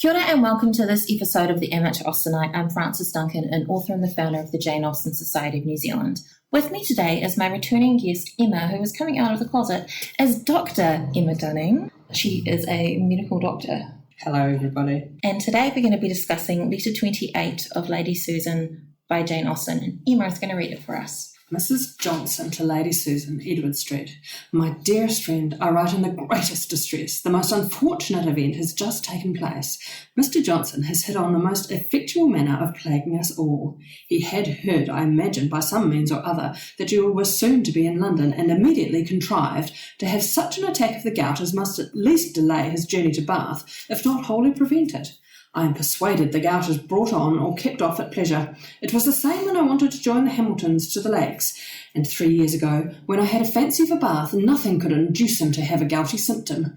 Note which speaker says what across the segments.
Speaker 1: Kia ora and welcome to this episode of the Amateur Austenite. I'm Frances Duncan, an author and the founder of the Jane Austen Society of New Zealand. With me today is my returning guest, Emma, who is coming out of the closet as Dr. Emma Dunning. She is a medical doctor.
Speaker 2: Hello, everybody.
Speaker 1: And today we're going to be discussing Letter 28 of Lady Susan by Jane Austen, and Emma is going to read it for us.
Speaker 2: Mrs. Johnson to Lady Susan, Edward Street. My dearest friend, I write in the greatest distress. The most unfortunate event has just taken place. Mr. Johnson has hit on the most effectual manner of plaguing us all. He had heard, I imagine, by some means or other, that you were soon to be in London, and immediately contrived to have such an attack of the gout as must at least delay his journey to Bath, if not wholly prevent it. I am persuaded the gout is brought on or kept off at pleasure. It was the same when I wanted to join the Hamiltons to the Lakes, and 3 years ago, when I had a fancy for Bath, nothing could induce him to have a gouty symptom.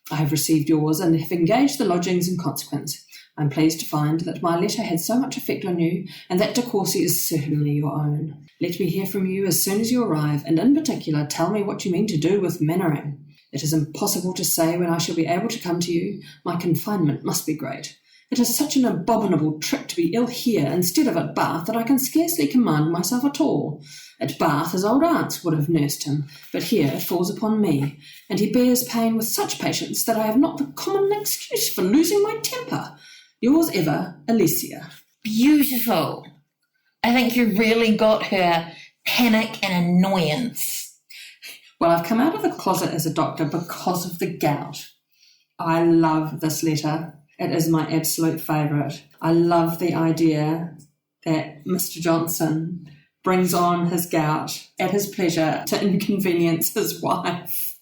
Speaker 2: I have received yours and have engaged the lodgings in consequence. I am pleased to find that my letter had so much effect on you, and that De Courcy is certainly your own. Let me hear from you as soon as you arrive, and in particular tell me what you mean to do with Mannering. It is impossible to say when I shall be able to come to you. My confinement must be great. It is such an abominable trick to be ill here instead of at Bath that I can scarcely command myself at all. At Bath his old aunts would have nursed him, but here it falls upon me, and he bears pain with such patience that I have not the common excuse for losing my temper. Yours ever, Alicia.
Speaker 1: Beautiful. I think you really got her panic and annoyance.
Speaker 2: Well, I've come out of the closet as a doctor because of the gout. I love this letter. It is my absolute favourite. I love the idea that Mr. Johnson brings on his gout at his pleasure to inconvenience his wife,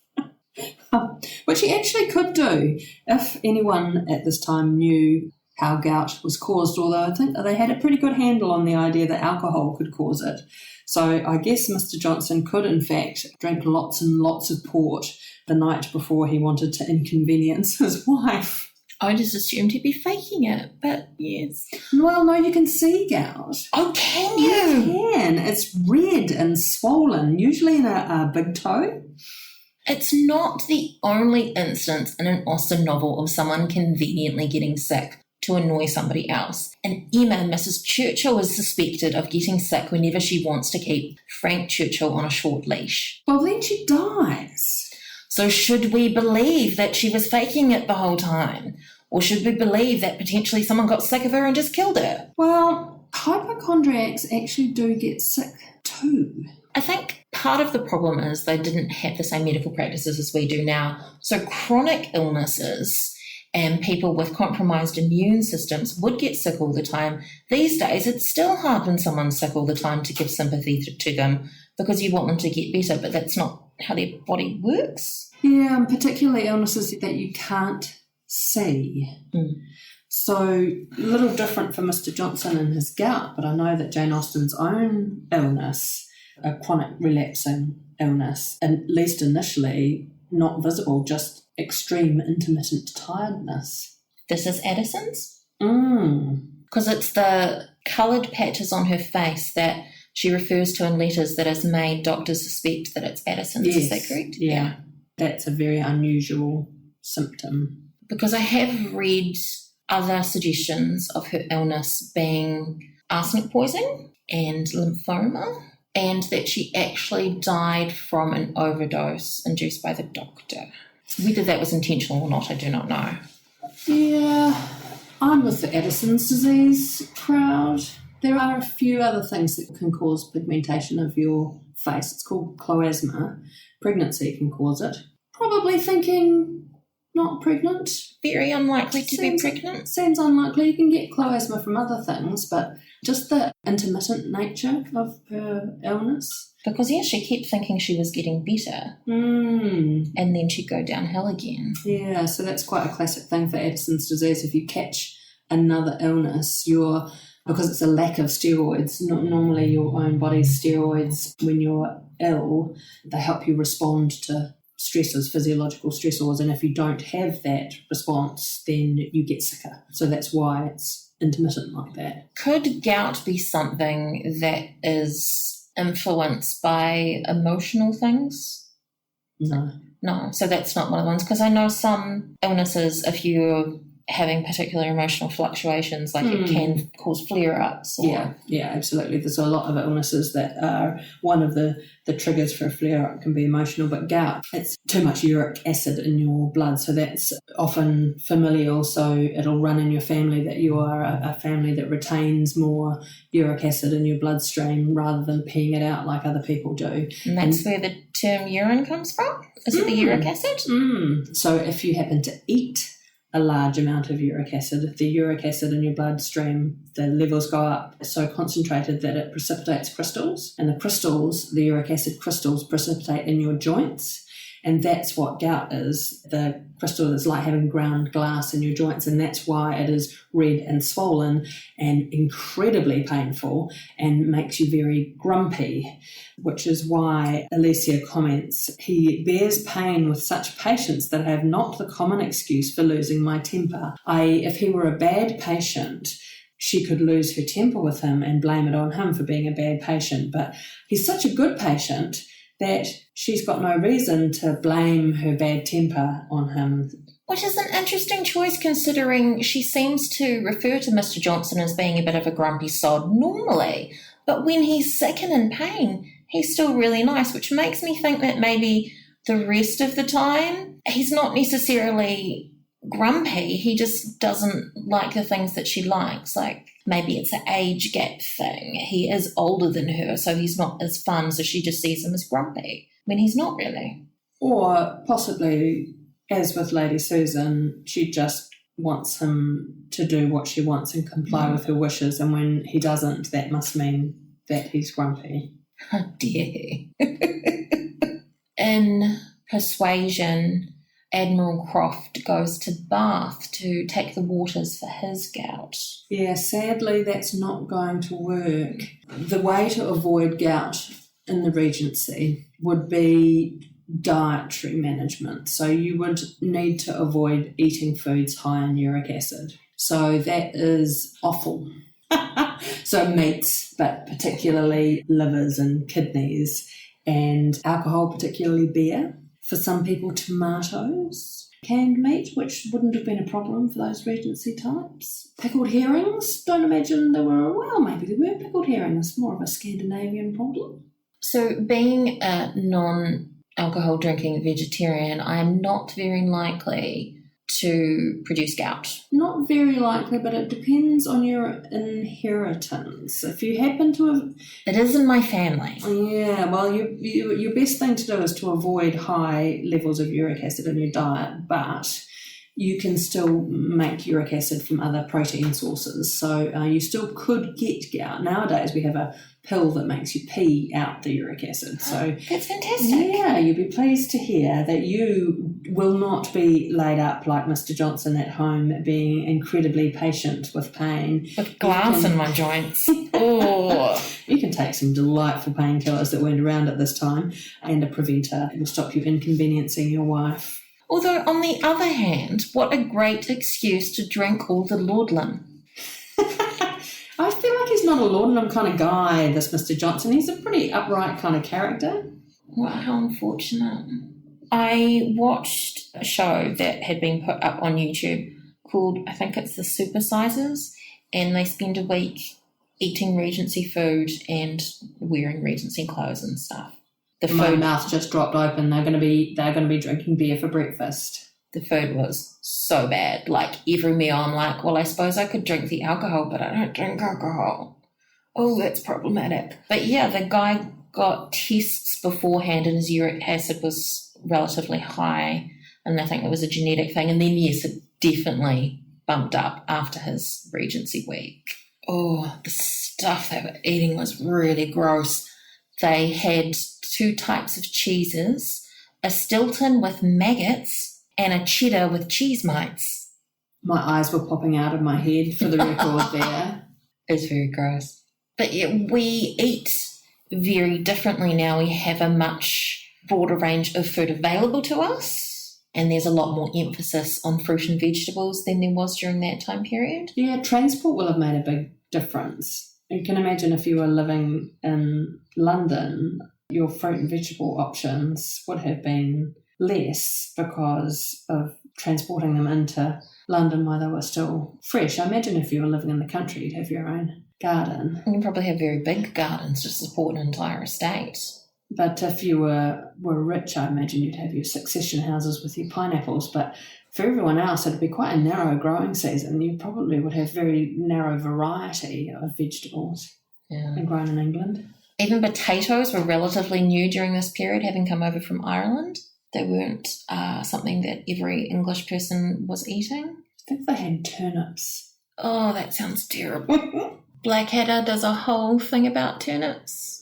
Speaker 2: which he actually could do if anyone at this time knew how gout was caused, although I think that they had a pretty good handle on the idea that alcohol could cause it. So I guess Mr. Johnson could, in fact, drink lots and lots of port the night before he wanted to inconvenience his wife.
Speaker 1: I just assumed he'd be faking it, but yes.
Speaker 2: Well, no, you can see gout.
Speaker 1: Oh, can you?
Speaker 2: You can. It's red and swollen, usually in a big toe.
Speaker 1: It's not the only instance in an Austen novel of someone conveniently getting sick to annoy somebody else. And Emma, Mrs. Churchill, is suspected of getting sick whenever she wants to keep Frank Churchill on a short leash.
Speaker 2: Well, then she dies.
Speaker 1: So should we believe that she was faking it the whole time? Or should we believe that potentially someone got sick of her and just killed her?
Speaker 2: Well, hypochondriacs actually do get sick too.
Speaker 1: I think part of the problem is they didn't have the same medical practices as we do now. So chronic illnesses and people with compromised immune systems would get sick all the time. These days, it's still hard when someone's sick all the time to give sympathy to them because you want them to get better, but that's not how their body works.
Speaker 2: Yeah, and particularly illnesses that you can't see. So a little different for Mr. Johnson and his gout, but I know that Jane Austen's own illness, a chronic relapsing illness, at least initially not visible, just extreme intermittent tiredness.
Speaker 1: This is Addison's? Because it's the coloured patches on her face that she refers to in letters that has made doctors suspect that it's Addison's.
Speaker 2: Yes.
Speaker 1: Is that correct?
Speaker 2: Yeah. That's a very unusual symptom.
Speaker 1: Because I have read other suggestions of her illness being arsenic poisoning and lymphoma, and that she actually died from an overdose induced by the doctor. Whether that was intentional or not, I do not know.
Speaker 2: Yeah, I'm with the Addison's disease crowd. There are a few other things that can cause pigmentation of your face. It's called chloasma. Pregnancy can cause it. Probably thinking not pregnant.
Speaker 1: Very unlikely to be pregnant.
Speaker 2: Seems unlikely. You can get chloasma from other things, but just the intermittent nature of her illness.
Speaker 1: Because, yeah, she kept thinking she was getting better. And then she'd go downhill again.
Speaker 2: Yeah, so that's quite a classic thing for Addison's disease. If you catch another illness, because it's a lack of steroids, normally your own body's steroids, when you're ill, they help you respond to stressors, physiological stressors, and if you don't have that response, then you get sicker. So that's why it's intermittent like that.
Speaker 1: Could gout be something that is influenced by emotional things?
Speaker 2: No.
Speaker 1: No, so that's not one of the ones, because I know some illnesses, if you're having particular emotional fluctuations, like it can cause flare-ups.
Speaker 2: Yeah, absolutely. There's a lot of illnesses that are one of the triggers for a flare-up can be emotional, but gout, it's too much uric acid in your blood, so that's often familial, so it'll run in your family that you are a family that retains more uric acid in your bloodstream rather than peeing it out like other people do.
Speaker 1: And that's where the term urine comes from? Is it the uric acid?
Speaker 2: So if you happen to eat a large amount of uric acid, the uric acid in your bloodstream, the levels go up so concentrated that it precipitates crystals, and the uric acid crystals precipitate in your joints, and that's what gout is. The crystal is like having ground glass in your joints, and that's why it is red and swollen and incredibly painful and makes you very grumpy, which is why Alicia comments, he bears pain with such patience that I have not the common excuse for losing my temper. If he were a bad patient, she could lose her temper with him and blame it on him for being a bad patient, but he's such a good patient that she's got no reason to blame her bad temper on him.
Speaker 1: Which is an interesting choice, considering she seems to refer to Mr. Johnson as being a bit of a grumpy sod normally, but when he's sick and in pain, he's still really nice, which makes me think that maybe the rest of the time he's not necessarily grumpy, he just doesn't like the things that she likes. Like maybe it's an age gap thing. He is older than her, so he's not as fun, so she just sees him as grumpy when he's not really.
Speaker 2: Or possibly, as with Lady Susan, she just wants him to do what she wants and comply with her wishes, and when he doesn't, that must mean that he's grumpy.
Speaker 1: How dare he? In Persuasion, Admiral Croft goes to Bath to take the waters for his gout.
Speaker 2: Yeah, sadly that's not going to work. The way to avoid gout in the Regency would be dietary management. So you would need to avoid eating foods high in uric acid. So that is offal. So meats, but particularly livers and kidneys, and alcohol, particularly beer. For some people, tomatoes, canned meat, which wouldn't have been a problem for those Regency types. Pickled herrings, don't imagine there were, well, maybe there were pickled herrings, more of a Scandinavian problem.
Speaker 1: So being a non-alcohol drinking vegetarian, I am not very likely to produce gout.
Speaker 2: Not very likely, but it depends on your inheritance. If you happen to have...
Speaker 1: It is in my family.
Speaker 2: Yeah, well, your best thing to do is to avoid high levels of uric acid in your diet, but you can still make uric acid from other protein sources. So you still could get gout. Nowadays we have a pill that makes you pee out the uric acid. So
Speaker 1: that's fantastic.
Speaker 2: Yeah, you'll be pleased to hear that you will not be laid up like Mr. Johnson at home, being incredibly patient with pain.
Speaker 1: With glass in my joints. Oh.
Speaker 2: You can take some delightful painkillers that weren't around at this time, and a preventer. It will stop you inconveniencing your wife.
Speaker 1: Although, on the other hand, what a great excuse to drink all the laudanum.
Speaker 2: I feel like he's not a laudanum kind of guy, this Mr. Johnson. He's a pretty upright kind of character.
Speaker 1: Wow, how unfortunate. I watched a show that had been put up on YouTube called, I think it's The Supersizers, and they spend a week eating Regency food and wearing Regency clothes and stuff.
Speaker 2: My mouth just dropped open. They're going to be drinking beer for breakfast.
Speaker 1: The food was so bad. Like every meal I'm like, well, I suppose I could drink the alcohol, but I don't drink alcohol. Oh, that's problematic. But yeah, the guy got tests beforehand and his uric acid was relatively high, and I think it was a genetic thing. And then, yes, it definitely bumped up after his Regency week. Oh, the stuff they were eating was really gross. They had 2 types of cheeses, a Stilton with maggots and a cheddar with cheese mites.
Speaker 2: My eyes were popping out of my head for the record there.
Speaker 1: It's very gross. But yeah, we eat very differently now. We have a much broader range of food available to us, and there's a lot more emphasis on fruit and vegetables than there was during that time period.
Speaker 2: Yeah, transport will have made a big difference. You can imagine if you were living in London, your fruit and vegetable options would have been less because of transporting them into London while they were still fresh. I imagine if you were living in the country, you'd have your own garden.
Speaker 1: You probably have very big gardens to support an entire estate.
Speaker 2: But if you were rich, I imagine you'd have your succession houses with your pineapples. But for everyone else, it'd be quite a narrow growing season. You probably would have very narrow variety of vegetables and grown in England.
Speaker 1: Even potatoes were relatively new during this period, having come over from Ireland. They weren't something that every English person was eating.
Speaker 2: I think they had turnips.
Speaker 1: Oh, that sounds terrible. Blackadder does a whole thing about turnips.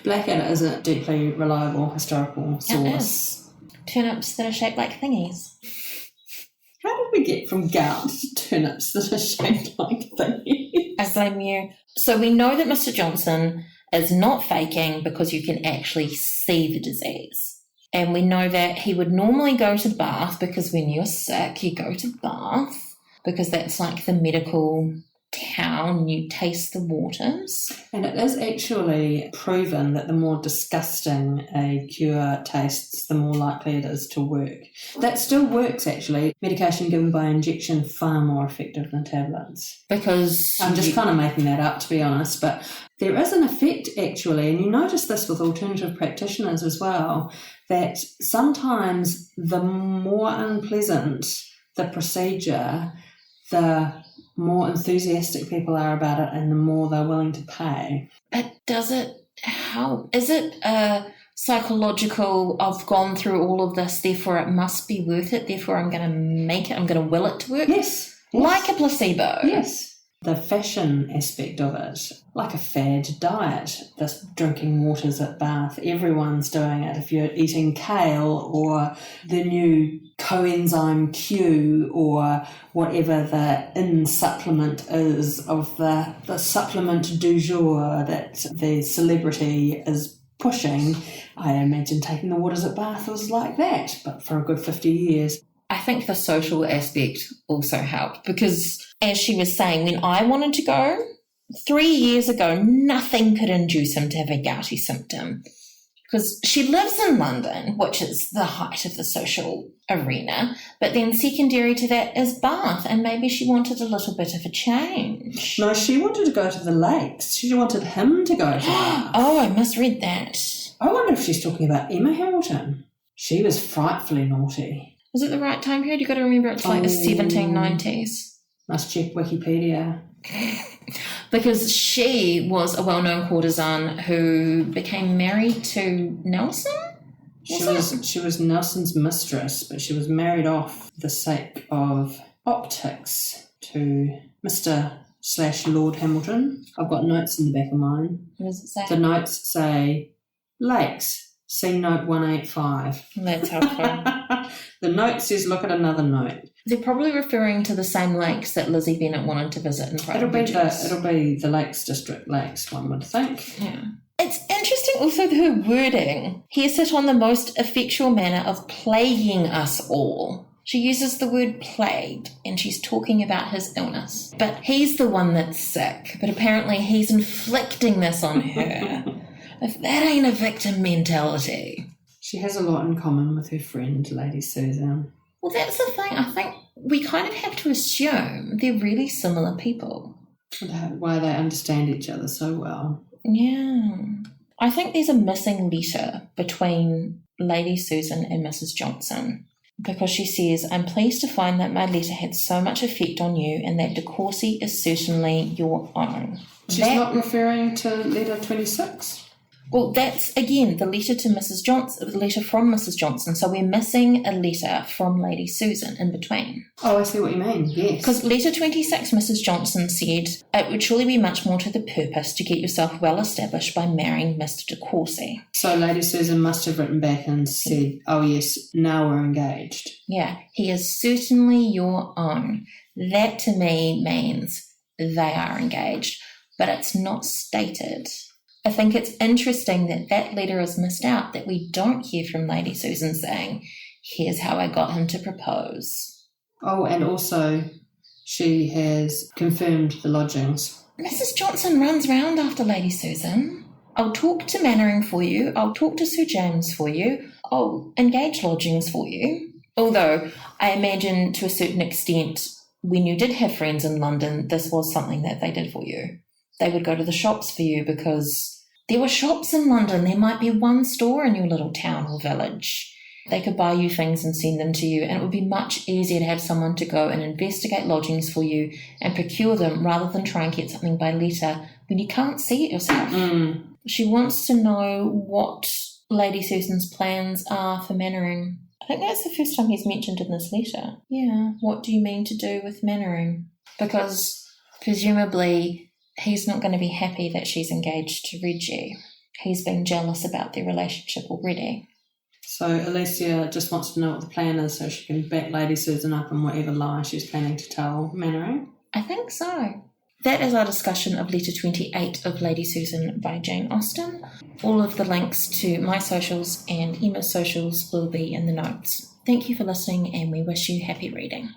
Speaker 2: Blackadder is a deeply reliable historical source.
Speaker 1: It is. Turnips that are shaped like thingies.
Speaker 2: How did we get from gout to turnips that are shaped like thingies?
Speaker 1: I blame you. So we know that Mr. Johnson is not faking because you can actually see the disease. And we know that he would normally go to Bath because when you're sick, you go to Bath because that's like the medical town, you taste the waters.
Speaker 2: And it is actually proven that the more disgusting a cure tastes, the more likely it is to work. That still works, actually. Medication given by injection, far more effective than tablets.
Speaker 1: Because
Speaker 2: I'm just kind of making that up, to be honest, but there is an effect, actually, and you notice this with alternative practitioners as well, that sometimes the more unpleasant the procedure, the more enthusiastic people are about it and the more they're willing to pay.
Speaker 1: But does it help? Is it a psychological, I've gone through all of this, therefore it must be worth it, therefore I'm going to make it, I'm going to will it to work?
Speaker 2: Yes.
Speaker 1: Like a placebo?
Speaker 2: Yes. The fashion aspect of it, like a fad diet, this drinking waters at Bath, everyone's doing it. If you're eating kale or the new coenzyme Q or whatever the in supplement is of the supplement du jour that the celebrity is pushing, I imagine taking the waters at Bath was like that, but for a good 50 years.
Speaker 1: I think the social aspect also helped because, as she was saying, when I wanted to go 3 years ago, nothing could induce him to have a gouty symptom because she lives in London, which is the height of the social arena, but then secondary to that is Bath, and maybe she wanted a little bit of a change.
Speaker 2: No, she wanted to go to the lakes. She wanted him to go to Bath.
Speaker 1: Oh, I misread that.
Speaker 2: I wonder if she's talking about Emma Hamilton. She was frightfully naughty.
Speaker 1: Is it the right time period? You've got to remember it's like the 1790s.
Speaker 2: Must check Wikipedia.
Speaker 1: Because she was a well-known courtesan who became married to Nelson?
Speaker 2: She was Nelson's mistress, but she was married off for the sake of optics to Mr./Lord Hamilton. I've got notes in the back of mine.
Speaker 1: What does it say?
Speaker 2: The notes say, lakes, see note 185.
Speaker 1: That's helpful.
Speaker 2: The note says, look at another note.
Speaker 1: They're probably referring to the same lakes that Lizzie Bennet wanted to visit in private beaches.
Speaker 2: It'll be the Lakes District lakes, one would think.
Speaker 1: Yeah. It's interesting also her wording. He is set on the most effectual manner of plaguing us all. She uses the word plagued and she's talking about his illness. But he's the one that's sick. But apparently he's inflicting this on her. If that ain't a victim mentality.
Speaker 2: She has a lot in common with her friend, Lady Susan.
Speaker 1: Well, that's the thing. I think we kind of have to assume they're really similar people.
Speaker 2: Why they understand each other so well.
Speaker 1: Yeah. I think there's a missing letter between Lady Susan and Mrs. Johnson because she says, I'm pleased to find that my letter had so much effect on you and that De Courcy is certainly your own.
Speaker 2: She's not referring to letter 26?
Speaker 1: Well, that's, again, the letter to Mrs. Johnson, the letter from Mrs. Johnson. So we're missing a letter from Lady Susan in between.
Speaker 2: Oh, I see what you mean, yes.
Speaker 1: Because letter 26, Mrs. Johnson said, it would surely be much more to the purpose to get yourself well established by marrying Mr. De Courcy.
Speaker 2: So Lady Susan must have written back and said, oh yes, now we're engaged.
Speaker 1: Yeah, he is certainly your own. That to me means they are engaged, but it's not stated. I think it's interesting that that letter is missed out, that we don't hear from Lady Susan saying, here's how I got him to propose.
Speaker 2: Oh, and also she has confirmed the lodgings.
Speaker 1: Mrs. Johnson runs round after Lady Susan. I'll talk to Mannering for you. I'll talk to Sir James for you. I'll engage lodgings for you. Although I imagine to a certain extent, when you did have friends in London, this was something that they did for you. They would go to the shops for you because there were shops in London. There might be one store in your little town or village. They could buy you things and send them to you, and it would be much easier to have someone to go and investigate lodgings for you and procure them rather than try and get something by letter when you can't see it yourself. She wants to know what Lady Susan's plans are for Mannering. I think that's the first time he's mentioned in this letter. Yeah, what do you mean to do with Mannering? Because presumably he's not going to be happy that she's engaged to Reggie. He's been jealous about their relationship already.
Speaker 2: So Alicia just wants to know what the plan is so she can back Lady Susan up in whatever lie she's planning to tell Mannering.
Speaker 1: I think so. That is our discussion of Letter 28 of Lady Susan by Jane Austen. All of the links to my socials and Emma's socials will be in the notes. Thank you for listening, and we wish you happy reading.